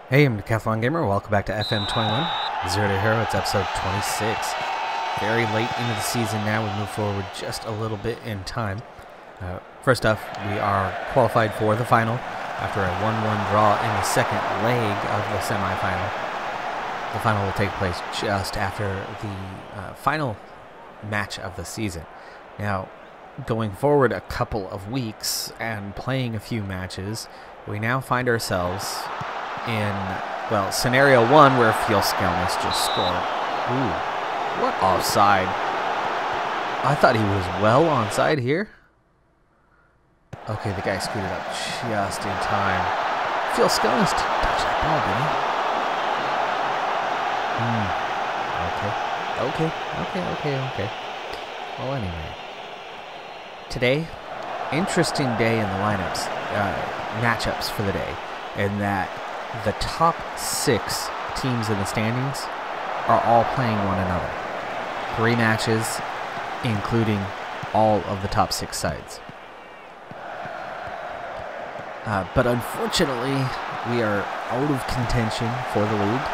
Hey, I'm Decathlon Gamer. Welcome back to FM21 Zero to Hero. It's episode 26. Very late into the season now. We move forward just a little bit in time. First off, we are qualified for the final after a 1-1 draw in the second leg of the semifinal. The final will take place just after the final match of the season. Now, going forward a couple of weeks and playing a few matches, we now find ourselves in, well, scenario one where Skelnis just scored. Ooh, what offside? I thought he was well onside here. Okay, the guy scooted up just in time. Skelnis touched that ball, didn't he? Okay. Well, anyway. Today, interesting day in the lineups, matchups for the day, in that the top 6 teams in the standings are all playing one another. 3 matches, including all of the top 6 sides. But unfortunately, we are out of contention for the league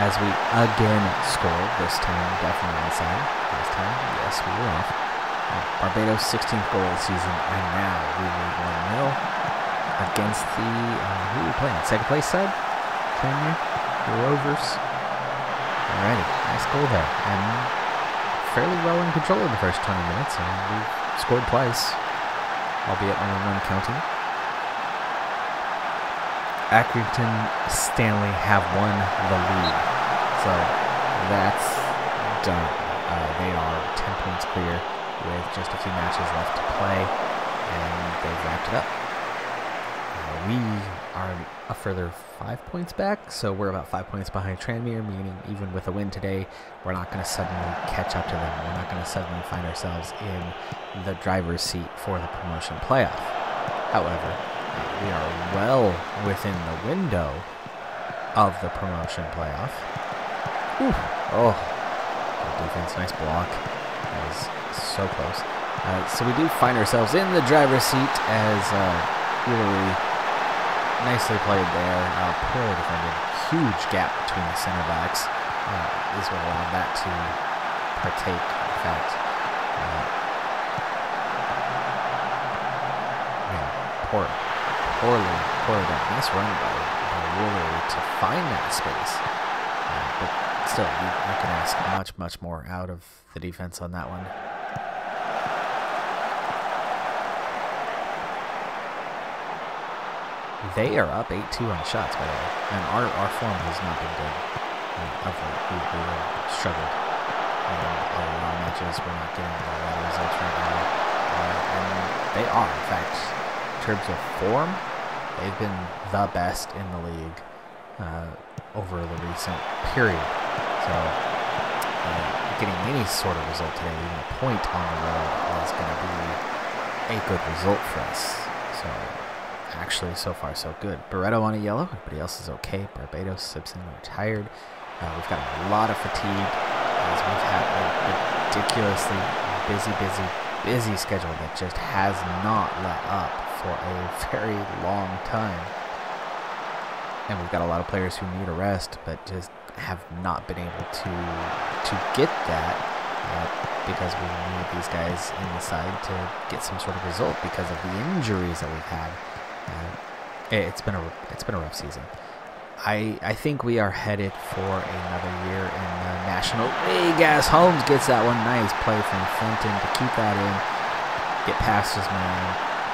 as we again scored, this time definitely onside. Last time, yes, we were off. Barbados' 16th goal of the season, and now we lead 1-0 against the, who are we playing? Second place side? Kenya, the Rovers. Alrighty, nice goal there. And fairly well in control in the first 20 minutes, and we've scored twice, albeit only one counting. Accrington Stanley have won the lead, so that's done. They are 10 points clear with just a few matches left to play, and they've wrapped it up. We are a further 5 points back, so we're about 5 points behind Tranmere, meaning even with a win today, we're not going to suddenly catch up to them. We're not going to suddenly find ourselves in the driver's seat for the promotion playoff. However, we are well within the window of the promotion playoff. Ooh. Oh, good defense, nice block. That was so close. So we do find ourselves in the driver's seat as really nicely played there. Poorly defended. Huge gap between the center backs is what allowed that to partake. In fact, poorly done. Nice run by Woolery to find that space. But still, I can ask much more out of the defense on that one. They are up 8-2 on shots, by the way. And our form has not been good. We've really struggled. A lot of matches, we're not getting a lot of results right now. And they are, in fact, in terms of form, they've been the best in the league over the recent period. So getting any sort of result today, even a point on the road, is going to be a good result for us. So actually, so far so good. Barreto on a yellow. Everybody else is okay. Barbados, Simpson are tired. We've got a lot of fatigue as we've had a ridiculously busy schedule that just has not let up for a very long time. And we've got a lot of players who need a rest, but just have not been able to get that because we need these guys in the side to get some sort of result because of the injuries that we've had. It's been a rough season. I think we are headed for another year in the National League as Holmes gets that one. Nice play from Fenton to keep that in, get past his man,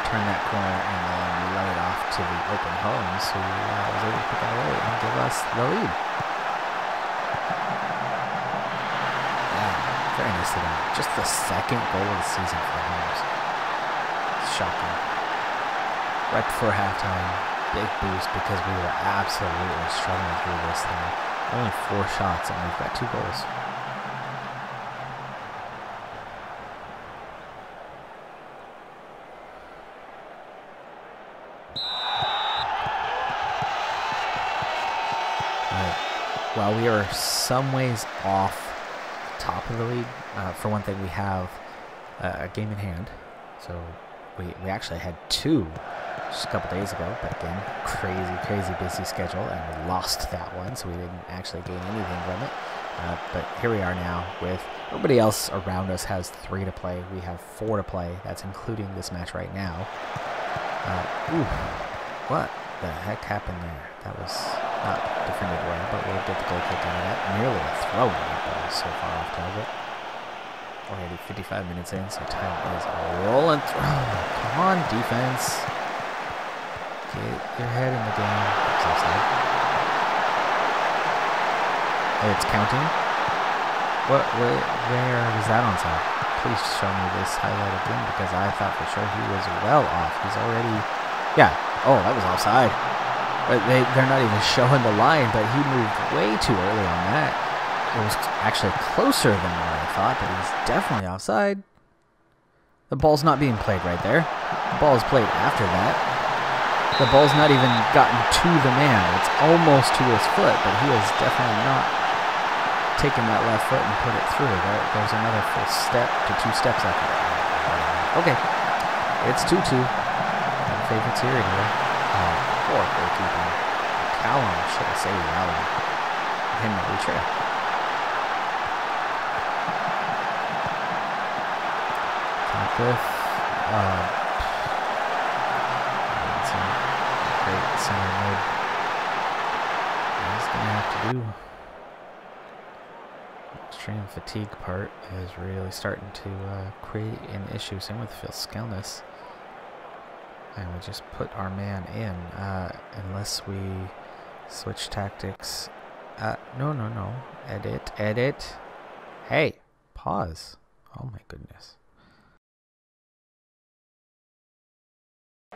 turn that corner, and then lay it off to the open Holmes, who was able to put that away and give us the lead. Yeah, very nicely done. Just the second goal of the season for Holmes. Shocking. Right before halftime, big boost because we were absolutely struggling through this thing. Only 4 shots and we've got 2 goals. While we are some ways off the top of the league, for one thing, we have a game in hand. So we actually had 2 just a couple days ago. But again, crazy busy schedule, and we lost that one, so we didn't actually gain anything from it. But here we are now with everybody else around us has 3 to play. We have 4 to play. That's including this match right now. What the heck happened there? That was not defended well, but we'll get the goal kick out of that. Nearly a throw, but it was so far off target. Already 55 minutes in, so time is rolling through. Come on, defense. Get your head in the game. It's counting. Where was that onside? Please show me this highlight again, because I thought for sure he was well off. He's already, yeah. Oh, that was offside. But they're not even showing the line, but he moved way too early on that. It was actually closer than what I thought, but he's definitely offside. The ball's not being played right there. The ball is played after that. The ball's not even gotten to the man. It's almost to his foot, but he is definitely not taking that left foot and put it through. There's another full step to 2 steps after that. Okay, it's 2-2. Favorites here anyway. Poor goalkeeping. Callum should have saved that one. Henry Trail. Cliff. Great center mid. He's going to have to do. Extreme fatigue part is really starting to create an issue. Same with Phil Skellness. And we just put our man in, unless we switch tactics. No. Edit. Hey, pause. Oh my goodness.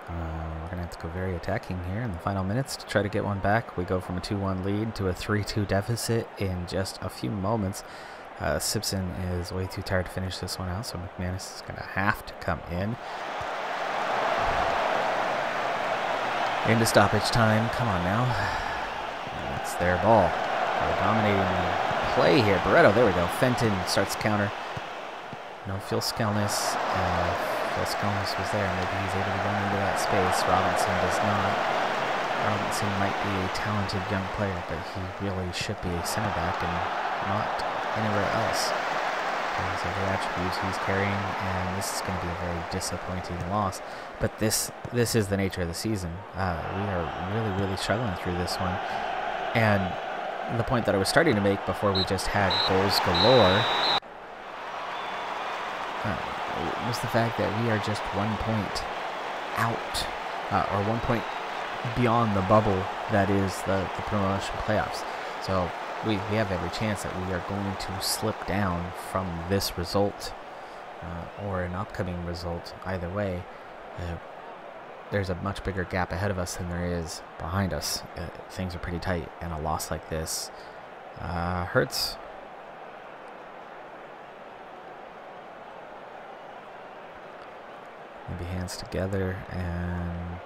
We're going to have to go very attacking here in the final minutes to try to get one back. We go from a 2-1 lead to a 3-2 deficit in just a few moments. Simpson is way too tired to finish this one out, so McManus is going to have to come in. Into stoppage time. Come on now. That's their ball. They're dominating the play here. Barreto, there we go. Fenton starts the counter. No Phil Skellness. Phil Skellness was there. Maybe he's able to run into that space. Robinson does not. Robinson might be a talented young player, but he really should be a center back and not anywhere else. Those are the attributes he's carrying, and this is going to be a very disappointing loss. But this is the nature of the season. We are really struggling through this one. And the point that I was starting to make before we just had goals galore was the fact that we are just 1 point out, or 1 point beyond the bubble that is the promotion playoffs. So we have every chance that we are going to slip down from this result or an upcoming result. Either way, there's a much bigger gap ahead of us than there is behind us. Things are pretty tight, and a loss like this hurts. Maybe hands together, and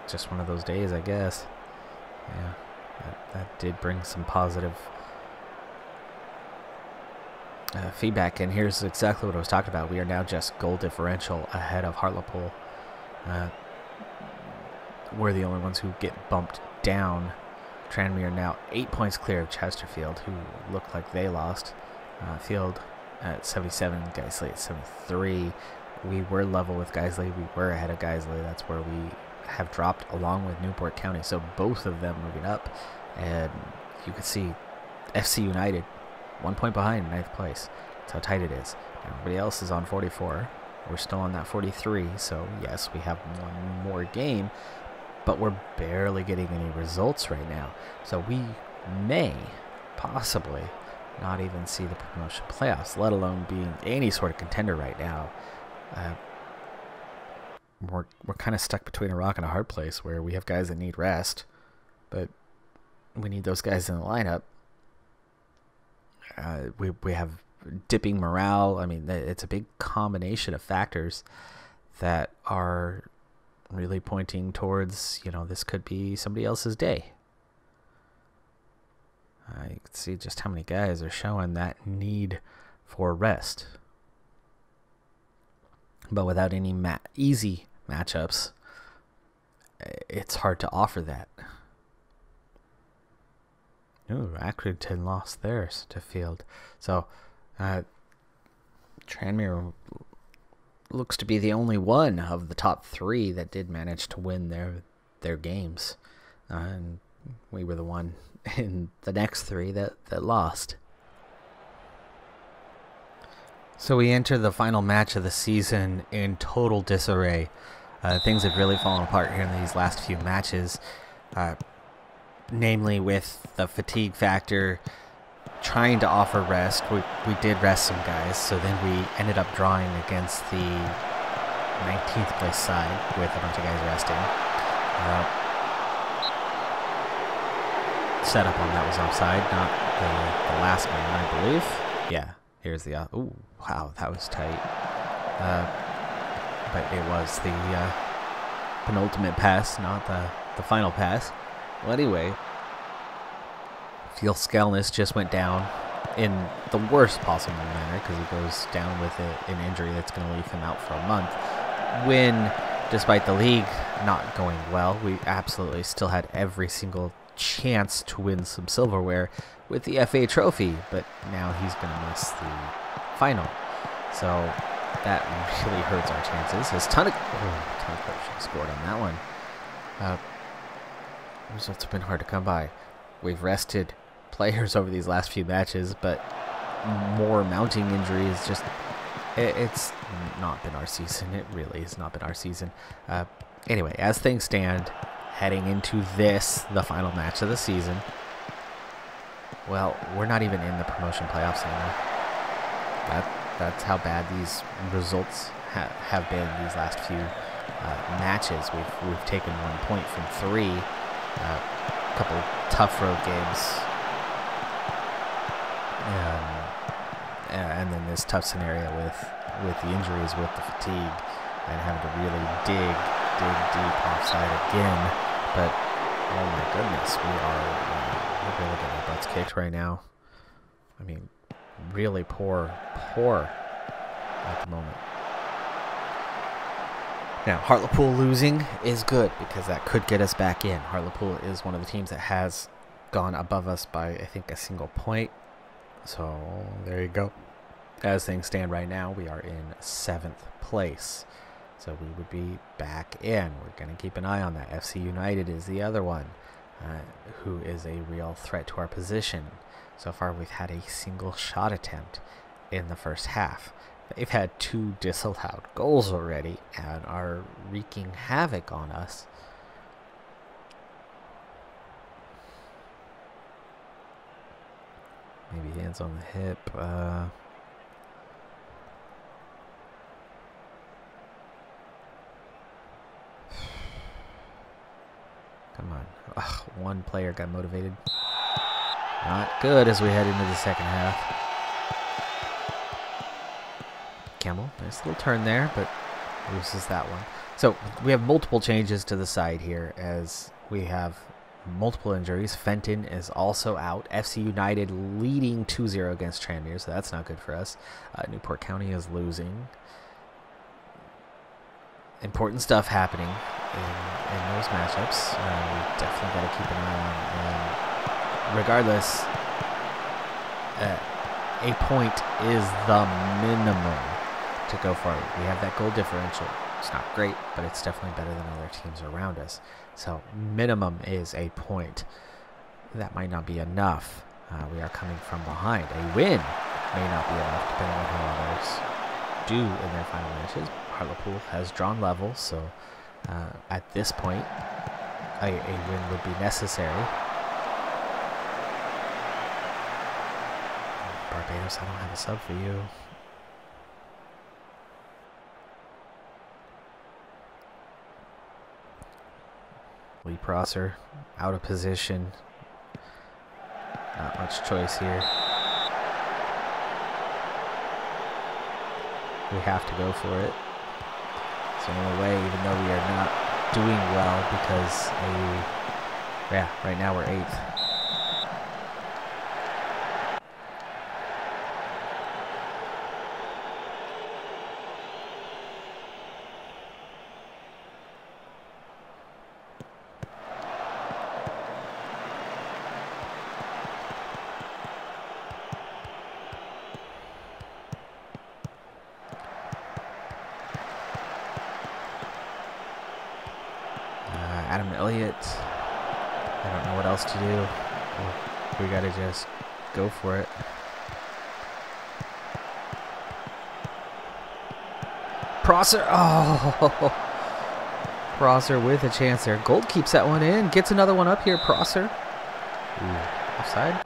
just one of those days, I guess. Yeah. That did bring some positive feedback, and here's exactly what I was talking about. We are now just goal differential ahead of Hartlepool. We're the only ones who get bumped down. Tranmere now 8 points clear of Chesterfield, who looked like they lost. Field at 77, Guiseley at 73. We were level with Guiseley. We were ahead of Guiseley. That's where we have dropped along with Newport County, so both of them moving up. And you can see FC United 1 point behind 9th place. That's how tight it is. Everybody else is on 44. We're still on that 43, so yes, we have one more game, but we're barely getting any results right now. So we may possibly not even see the promotion playoffs, let alone being any sort of contender right now. We're kind of stuck between a rock and a hard place, where we have guys that need rest, but we need those guys in the lineup. We have dipping morale. I mean, it's a big combination of factors that are really pointing towards, this could be somebody else's day. You can see just how many guys are showing that need for rest, but without any easy matchups, it's hard to offer that. Ooh, Accrington lost theirs to Field. So, Tranmere looks to be the only one of the top 3 that did manage to win their games. And we were the one in the next 3 that lost. So we enter the final match of the season in total disarray. Things have really fallen apart here in these last few matches. Namely with the fatigue factor, trying to offer rest. We did rest some guys, so then we ended up drawing against the 19th place side with a bunch of guys resting. Setup on that was offside, not the last man, I believe. Yeah, here's the... ooh, wow, that was tight. But it was the penultimate pass, not the final pass. Well, anyway, Fiel Skelnis just went down in the worst possible manner because he goes down with an injury that's going to leave him out for a month. When, despite the league not going well, we absolutely still had every single chance to win some silverware with the FA trophy, but now he's going to miss the final. So that really hurts our chances. As ton of coaching scored on that one. Results have been hard to come by. We've rested players over these last few matches, but more mounting injuries. Just it's not been our season. It really has not been our season. Anyway, as things stand, heading into the final match of the season, well, we're not even in the promotion playoffs anymore. That's how bad these results have been these last few matches. We've taken 1 point from 3. A couple tough road games, and then this tough scenario with the injuries, with the fatigue, and having to really dig deep offside again. But oh my goodness, we're really getting our butts kicked right now. I mean, really poor at the moment. Now, Hartlepool losing is good because that could get us back in. Hartlepool is one of the teams that has gone above us by, I think, a single point. So, there you go. As things stand right now, we are in 7th place. So, we would be back in. We're going to keep an eye on that. FC United is the other one, who is a real threat to our position. So far, we've had a single shot attempt in the first half. They've had 2 disallowed goals already and are wreaking havoc on us. Maybe hands on the hip. Come on. Ugh, one player got motivated. Not good as we head into the second half. Campbell, nice little turn there, but loses that one. So we have multiple changes to the side here as we have multiple injuries. Fenton is also out. FC United leading 2-0 against Tranmere, so that's not good for us. Newport County is losing. Important stuff happening in those matchups. We definitely got to keep an eye on. And regardless, a point is the minimum to go forward. We have that goal differential. It's not great, but it's definitely better than other teams around us. So minimum is a point. That might not be enough. We are coming from behind. A win may not be enough, depending on how others do in their final matches. Hartlepool has drawn level, so at this point, a win would be necessary. Barbados, I don't have a sub for you. Lee Prosser out of position. Not much choice here. We have to go for it. It's the only way, even though we are not doing well because right now we're 8th. Adam Elliott. I don't know what else to do. We got to just go for it. Prosser. Oh. Prosser with a chance there. Gold keeps that one in. Gets another one up here. Prosser. Ooh. Offside.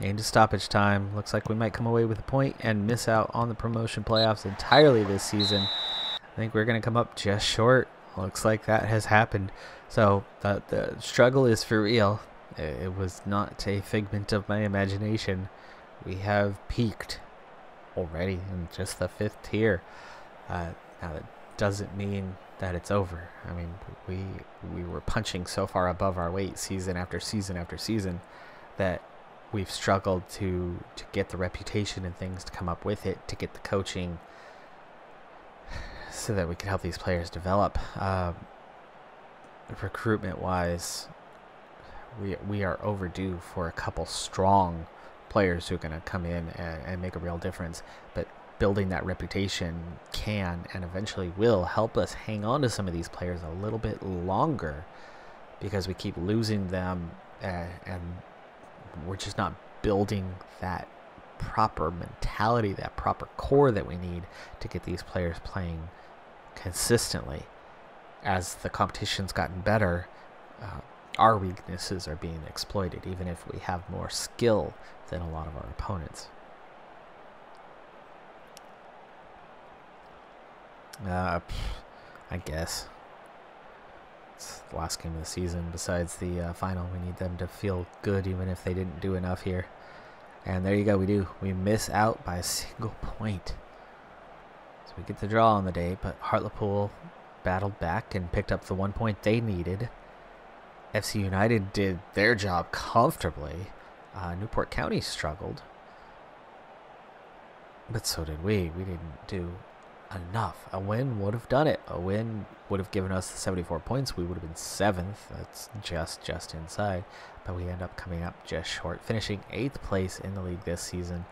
Into stoppage time. Looks like we might come away with a point and miss out on the promotion playoffs entirely this season. I think we're going to come up just short. Looks like that has happened. So the struggle is for real. It was not a figment of my imagination. We have peaked already in just the 5th tier. Now that doesn't mean that it's over. I mean, we were punching so far above our weight season after season after season that we've struggled to get the reputation and things to come up with it, to get the coaching so that we can help these players develop. Recruitment-wise, we are overdue for a couple strong players who are going to come in and make a real difference. But building that reputation can and eventually will help us hang on to some of these players a little bit longer, because we keep losing them and we're just not building that proper mentality, that proper core that we need to get these players playing consistently. As the competition's gotten better, our weaknesses are being exploited, even if we have more skill than a lot of our opponents. I guess it's the last game of the season. Besides the final, we need them to feel good, even if they didn't do enough here. And there you go, we do. We miss out by a single point. So we get the draw on the day, but Hartlepool battled back and picked up the 1 point they needed. FC United did their job comfortably. Newport County struggled, but so did we. We didn't do enough. A win would have done it. A win would have given us the 74 points. We would have been 7th. That's just inside. But we end up coming up just short, finishing 8th place in the league this season.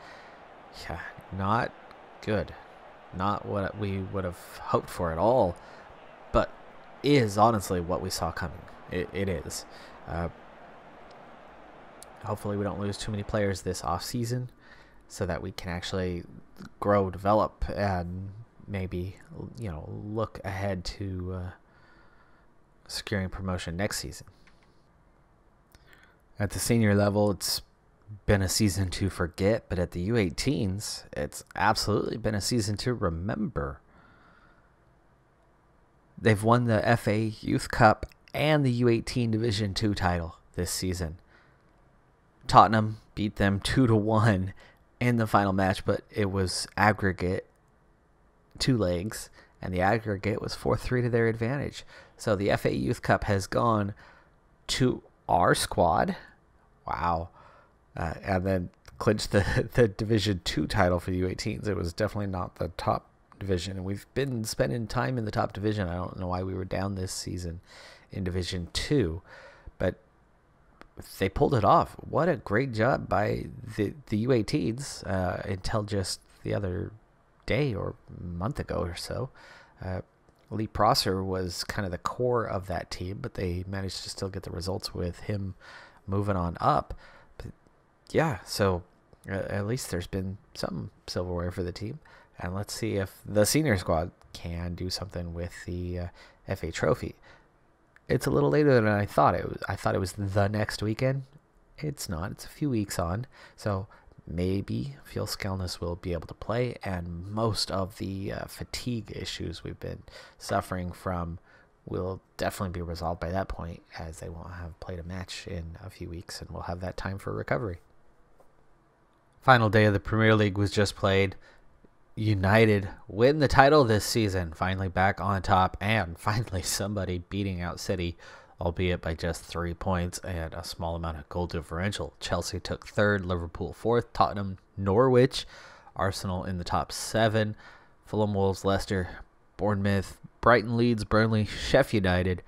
Yeah, not good. Not what we would have hoped for at all, but is honestly what we saw coming. It is. Hopefully we don't lose too many players this off season, so that we can actually grow, develop, and maybe, you know, look ahead to securing promotion next season. At the senior level, it's been a season to forget, but at the U18s, it's absolutely been a season to remember. They've won the FA Youth Cup and the U18 Division 2 title this season. Tottenham beat them 2-1 in the final match, but it was aggregate 2 legs, and the aggregate was 4-3 to their advantage. So the FA Youth Cup has gone to our squad. Wow. And then clinched the Division 2 title for the U18s. It was definitely not the top division, and we've been spending time in the top division. I don't know why we were down this season in Division 2, but they pulled it off. What a great job by the U18s until just the other day or month ago or so. Lee Prosser was kind of the core of that team, but they managed to still get the results with him moving on up. But yeah, so at least there's been some silverware for the team. And let's see if the senior squad can do something with the FA trophy. It's a little later than I thought it was. I thought it was the next weekend. It's not. It's a few weeks on. So maybe Phil Skelness will be able to play, and most of the fatigue issues we've been suffering from will definitely be resolved by that point, as they won't have played a match in a few weeks, and we'll have that time for recovery. Final day of the Premier League was just played. United win the title this season, finally back on top, and finally somebody beating out City, albeit by just 3 points and a small amount of goal differential. Chelsea took 3rd, Liverpool 4th, Tottenham, Norwich, Arsenal in the top 7, Fulham, Wolves, Leicester, Bournemouth, Brighton, Leeds, Burnley, Sheffield United,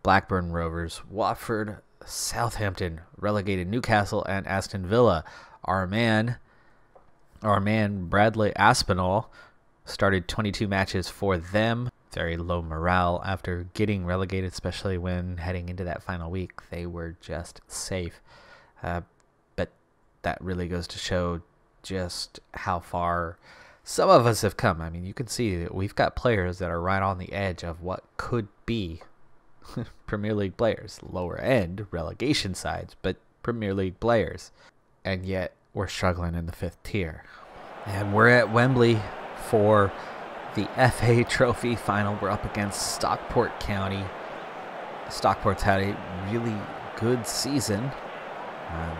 Blackburn Rovers, Watford, Southampton, relegated Newcastle, and Aston Villa. Our man Bradley Aspinall Started 22 matches for them. Very low morale after getting relegated, especially when heading into that final week. They were just safe. But that really goes to show just how far some of us have come. I mean, you can see that we've got players that are right on the edge of what could be Premier League players. Lower end relegation sides, but Premier League players. And yet we're struggling in the 5th tier. And we're at Wembley for the FA Trophy final. We're up against Stockport County. Stockport's had a really good season.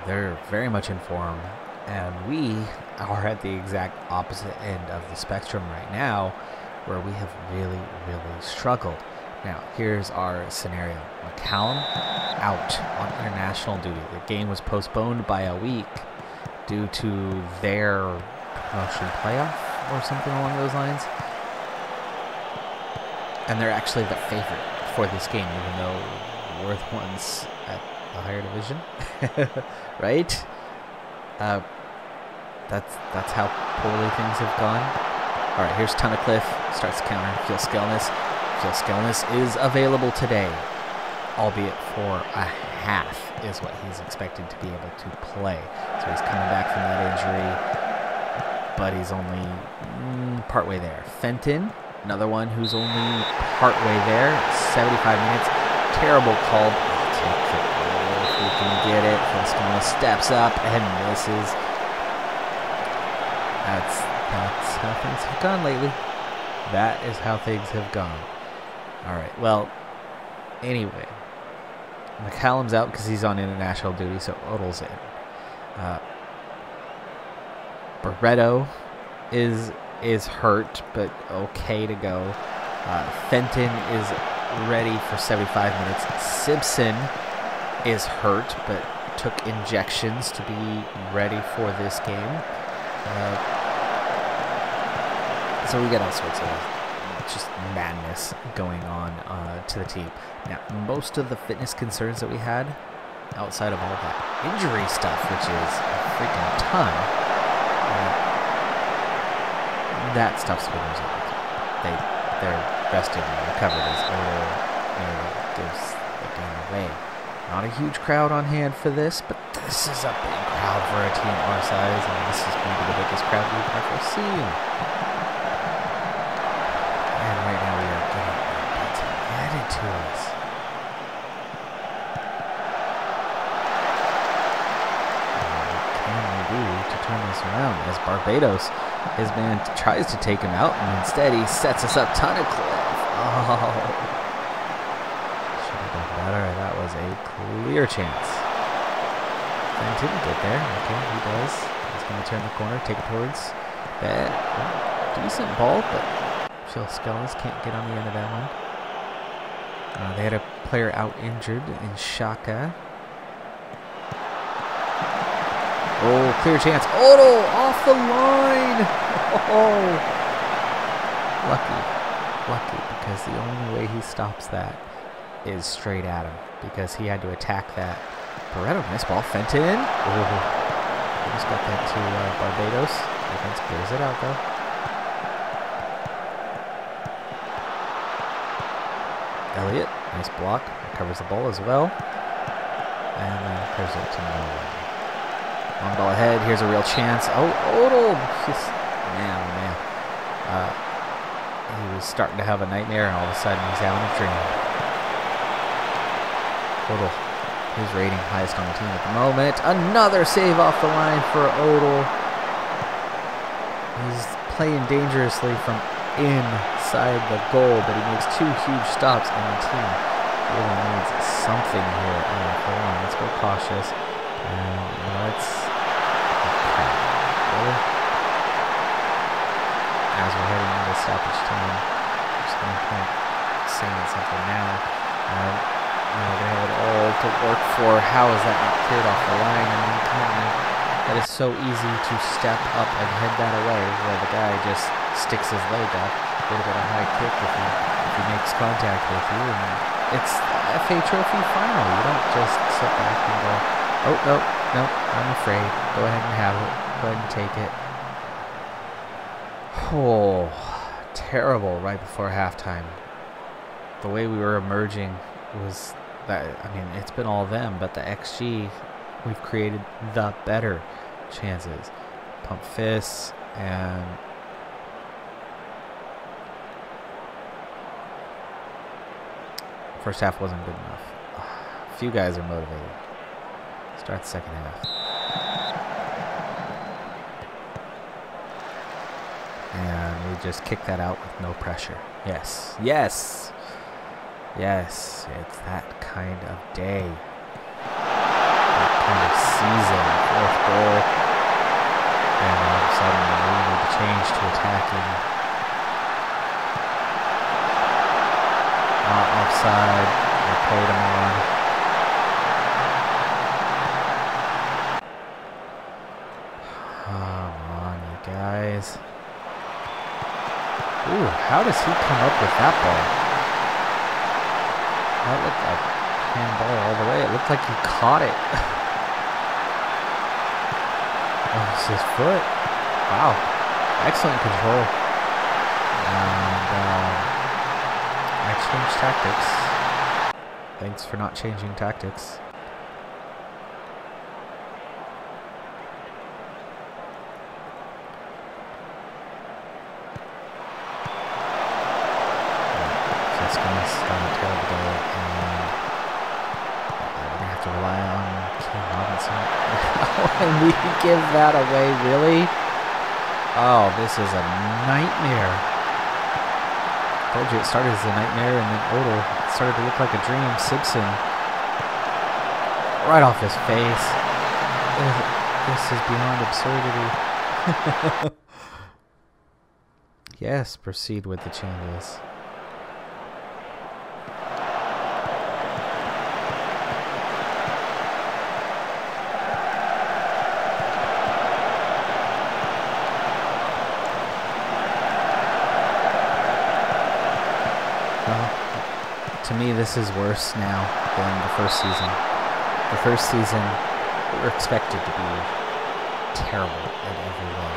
They're very much in form. And we are at the exact opposite end of the spectrum right now, where we have really, really struggled. Now, here's our scenario. McCallum out on international duty. The game was postponed by a week due to their promotion playoff or something along those lines. And they're actually the favorite for this game, even though we're the ones at the higher division. Right? That's how poorly things have gone. All right, here's Tunnicliffe. Starts the counter. Phil Skelnis is available today, albeit for a half is what he's expected to be able to play. So he's coming back from that injury, but he's only partway there. Fenton, another one who's only partway there. 75 minutes. Terrible call. Take the goal if we can get it. Phil Skelnis steps up and misses. That's how things have gone lately. That is how things have gone. All right, well, anyway, McCallum's out because he's on international duty, so Odell's in. Barreto is hurt, but okay to go. Fenton is ready for 75 minutes. Simpson is hurt, but took injections to be ready for this game. So we got all sorts of just madness going on to the team. Now, most of the fitness concerns that we had, outside of all that injury stuff, which is a freaking ton, that stuff's been resolved. They're rested and recovered as Odell gives the game away. Not a huge crowd on hand for this, but this is a big crowd for a team our size, and this is going to be the biggest crowd we've ever seen. And right now we are getting what's added to us. What can we do to turn this around? As Barbados, his man tries to take him out, and instead he sets us up Tunnicliffe. Oh. Should have done better. That was a clear chance. And didn't get there. Okay, he does. He's going to turn the corner, take it towards that. Decent ball, but Phil Skellis can't get on the end of that one. They had a player out injured in Shaka. Oh, clear chance. Odell off the line. Oh, lucky, because the only way he stops that is straight at him, because he had to attack that. Barreto, nice ball. Fenton. Oh, just got that to Barbados. Defense clears it out though. Elliott, nice block. Recovers the ball as well. And then clears it to Nolan. Long ball ahead. Here's a real chance. Oh, Odell. Man. He was starting to have a nightmare, and all of a sudden he's having a dream. Odell, his rating highest on the team at the moment. Another save off the line for Odell. He's playing dangerously from inside the goal, but he makes 2 huge stops, and the team really needs something here. Hold on, let's go cautious. As we're heading into stoppage time, I'm just going to point saying something now. We're going to have it all to work for. How is that not cleared off the line? I mean, come on. That is so easy to step up and head that away, where the guy just sticks his leg up. A little bit of high kick if he makes contact with you. And it's the FA Trophy final. You don't just sit back and go, oh, no, I'm afraid. Go ahead and have it. Go ahead and take it. Oh. terrible right before halftime. The way we were emerging was that, I mean, it's been all them, but the XG, we've created the better chances. Pump fists, and first half wasn't good enough. A few guys are motivated. Start the second half. And we just kick that out with no pressure. Yes, yes, yes, it's that kind of day. That kind of season. Fourth goal. And all of a sudden we need to change to attacking. Not offside. We played him on. Come on, you guys. Ooh, how does he come up with that ball? That looked like handball all the way. It looked like he caught it. Oh, it's his foot. Wow. Excellent control. And I changed tactics. Thanks for not changing tactics. And we give that away, really? Oh, this is a nightmare. Told you it started as a nightmare, and then Odell started to look like a dream. Simpson, right off his face. This is beyond absurdity. Yes, proceed with the changes. To me, this is worse now than the first season. The first season, we were expected to be terrible in every way.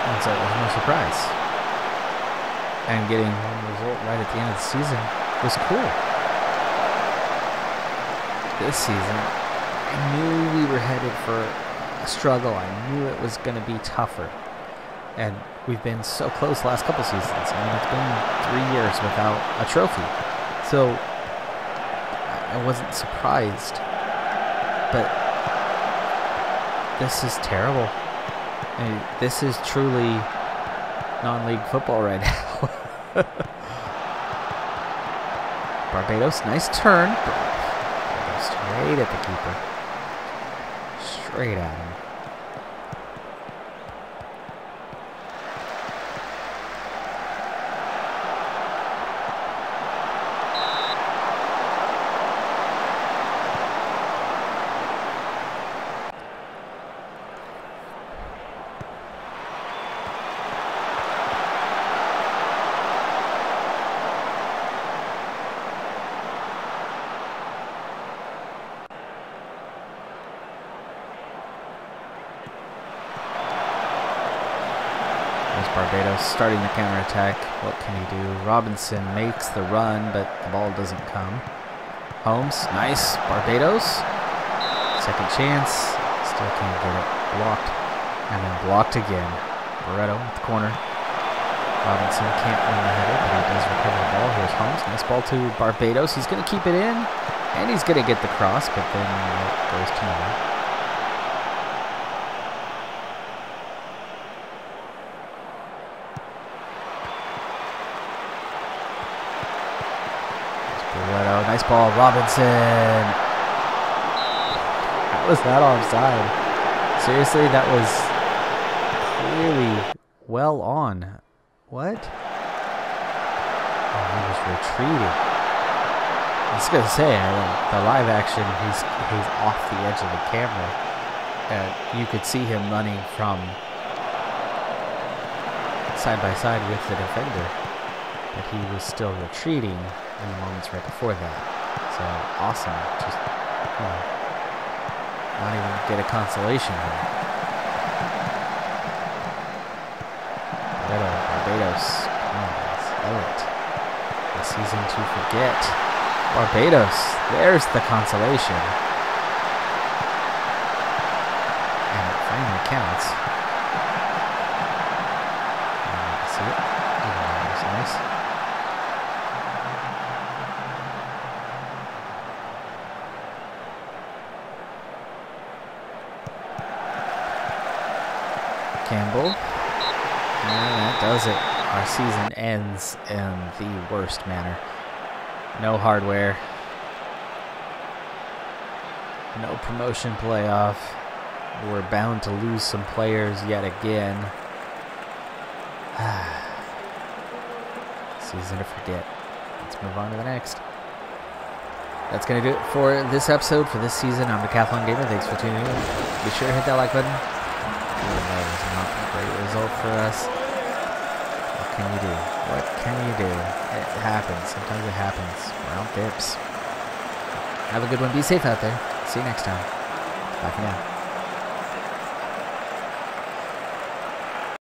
And so it was no surprise. And getting one result right at the end of the season was cool. This season, I knew we were headed for a struggle. I knew it was going to be tougher. And we've been so close the last couple seasons. I mean, it's been 3 years without a trophy. So I wasn't surprised. But this is terrible. I mean, this is truly non-league football right now. Barbados, nice turn. Straight at the keeper. Straight at him. Barbados starting the counterattack. What can he do? Robinson makes the run, but the ball doesn't come. Holmes, nice. Barbados. Second chance. Still can't get it. Blocked. And then blocked again. Barreto at the corner. Robinson can't win the header, but he does recover the ball. Here's Holmes. Nice ball to Barbados. He's going to keep it in. And he's going to get the cross, but then it goes to nowhere. Nice ball, Robinson. How was that offside? Seriously, that was clearly well on. What? Oh, he was retreating. I was gonna say, the live action, he's off the edge of the camera. You could see him running from side by side with the defender, but he was still retreating in the moments right before that. So awesome. Just, you know, not even get a consolation here. Barbados. Elliot. A season to forget. Barbados. There's the consolation. And it finally counts. See it? That was nice. Campbell. And that does it. Our season ends in the worst manner. No hardware. No promotion playoff. We're bound to lose some players yet again. Season to forget. Let's move on to the next. That's going to do it for this episode, for this season. I'm Decathlon Gamer. Thanks for tuning in. Be sure to hit that like button. Even though it was not a great result for us. What can you do? What can you do? It happens. Sometimes it happens. Round tips. Have a good one. Be safe out there. See you next time. Bye for now.